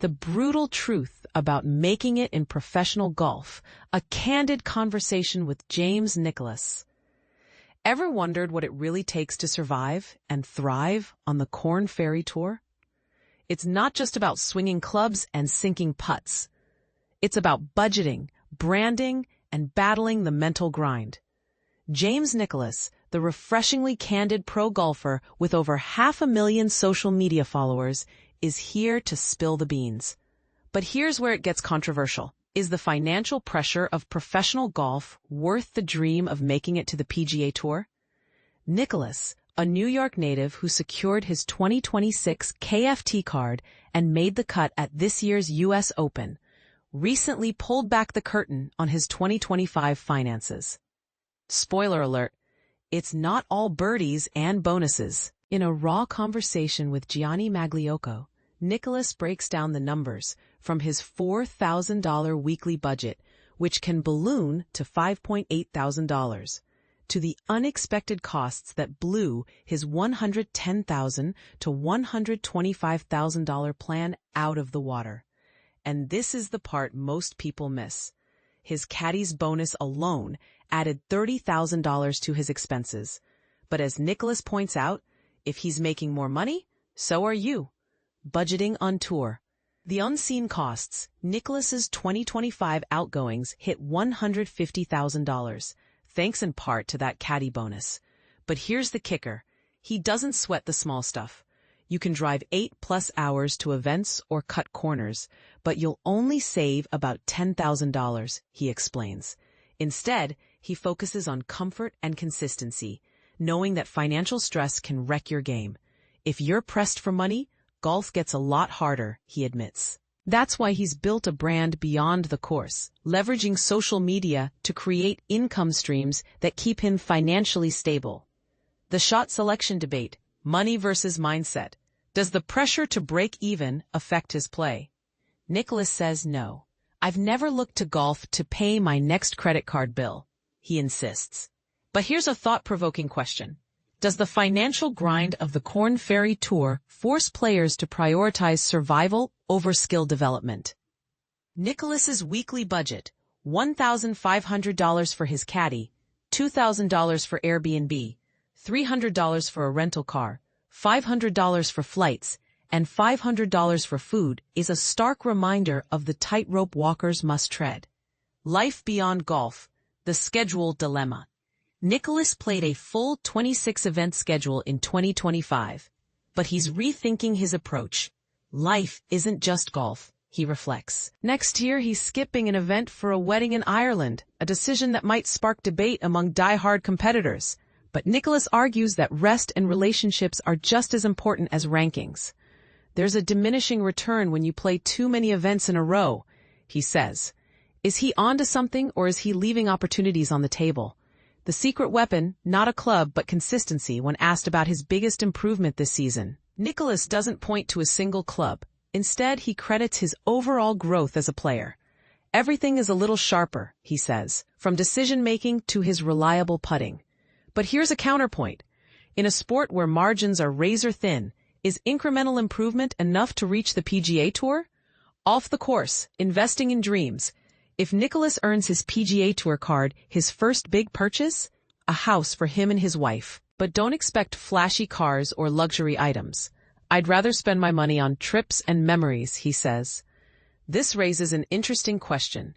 The brutal truth about making it in professional golf, a candid conversation with James Nicholas. Ever wondered what it really takes to survive and thrive on the Korn Ferry Tour? It's not just about swinging clubs and sinking putts. It's about budgeting, branding, and battling the mental grind. James Nicholas, the refreshingly candid pro golfer with over 500,000 social media followers, is here to spill the beans. But here's where it gets controversial. Is the financial pressure of professional golf worth the dream of making it to the PGA Tour? Nicholas, a New York native who secured his 2026 KFT card and made the cut at this year's U.S. Open, recently pulled back the curtain on his 2025 finances. Spoiler alert, it's not all birdies and bonuses. In a raw conversation with Gianni Magliocco, Nicholas breaks down the numbers from his $4,000 weekly budget, which can balloon to $5,800, to the unexpected costs that blew his $110,000 to $125,000 plan out of the water. And this is the part most people miss. His caddy's bonus alone added $30,000 to his expenses. But as Nicholas points out, if he's making more money, so are you. Budgeting on tour. The unseen costs. Nicholas's 2025 outgoings hit $150,000, thanks in part to that caddy bonus. But here's the kicker. He doesn't sweat the small stuff. You can drive 8+ hours to events or cut corners, but you'll only save about $10,000, he explains. Instead, he focuses on comfort and consistency, knowing that financial stress can wreck your game. If you're pressed for money, golf gets a lot harder, he admits. That's why he's built a brand beyond the course, leveraging social media to create income streams that keep him financially stable. The shot selection debate, money versus mindset. Does the pressure to break even affect his play? Nicholas says no. I've never looked to golf to pay my next credit card bill, he insists. But here's a thought-provoking question. Does the financial grind of the Korn Ferry Tour force players to prioritize survival over skill development? Nicholas's weekly budget, $1,500 for his caddy, $2,000 for Airbnb, $300 for a rental car, $500 for flights, and $500 for food, is a stark reminder of the tightrope walkers must tread. Life beyond golf, the schedule dilemma. Nicholas played a full 26-event schedule in 2025, but he's rethinking his approach. Life isn't just golf, he reflects. Next year, he's skipping an event for a wedding in Ireland, a decision that might spark debate among die-hard competitors. But Nicholas argues that rest and relationships are just as important as rankings. There's a diminishing return when you play too many events in a row, he says. Is he onto something, or is he leaving opportunities on the table? The secret weapon, not a club but consistency, when asked about his biggest improvement this season. Nicholas doesn't point to a single club. Instead, he credits his overall growth as a player. Everything is a little sharper, he says, from decision-making to his reliable putting. But here's a counterpoint. In a sport where margins are razor-thin, is incremental improvement enough to reach the PGA Tour? Off the course, investing in dreams. If Nicholas earns his PGA Tour card, his first big purchase? A house for him and his wife. But don't expect flashy cars or luxury items. I'd rather spend my money on trips and memories, he says. This raises an interesting question.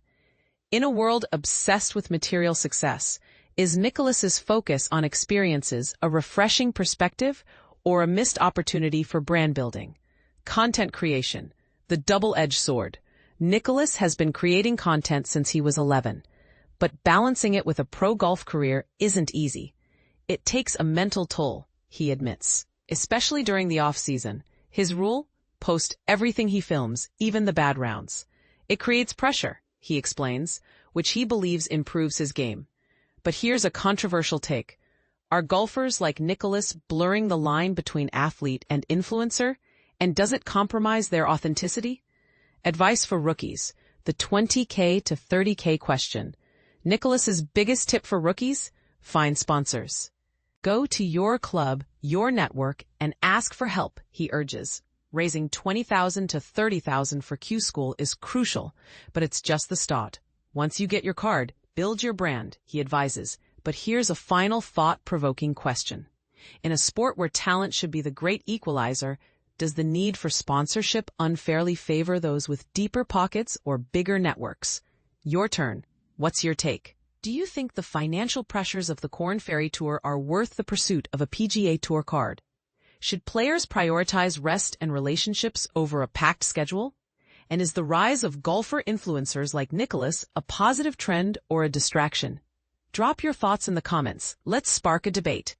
In a world obsessed with material success, is Nicholas's focus on experiences a refreshing perspective or a missed opportunity for brand building? Content creation, the double-edged sword. Nicholas has been creating content since he was 11, but balancing it with a pro golf career isn't easy. It takes a mental toll, he admits, especially during the off-season. His rule? Post everything he films, even the bad rounds. It creates pressure, he explains, which he believes improves his game. But here's a controversial take. Are golfers like Nicholas blurring the line between athlete and influencer? And does it compromise their authenticity? Advice for rookies. The $20K to $30K question. Nicholas's biggest tip for rookies? Find sponsors. Go to your club, your network, and ask for help, he urges. Raising $20,000 to $30,000 for Q School is crucial, but it's just the start. Once you get your card, build your brand, he advises. But here's a final thought-provoking question. In a sport where talent should be the great equalizer, does the need for sponsorship unfairly favor those with deeper pockets or bigger networks? Your turn. What's your take? Do you think the financial pressures of the Korn Ferry Tour are worth the pursuit of a PGA Tour card? Should players prioritize rest and relationships over a packed schedule? And is the rise of golfer influencers like Nicklaus a positive trend or a distraction? Drop your thoughts in the comments. Let's spark a debate.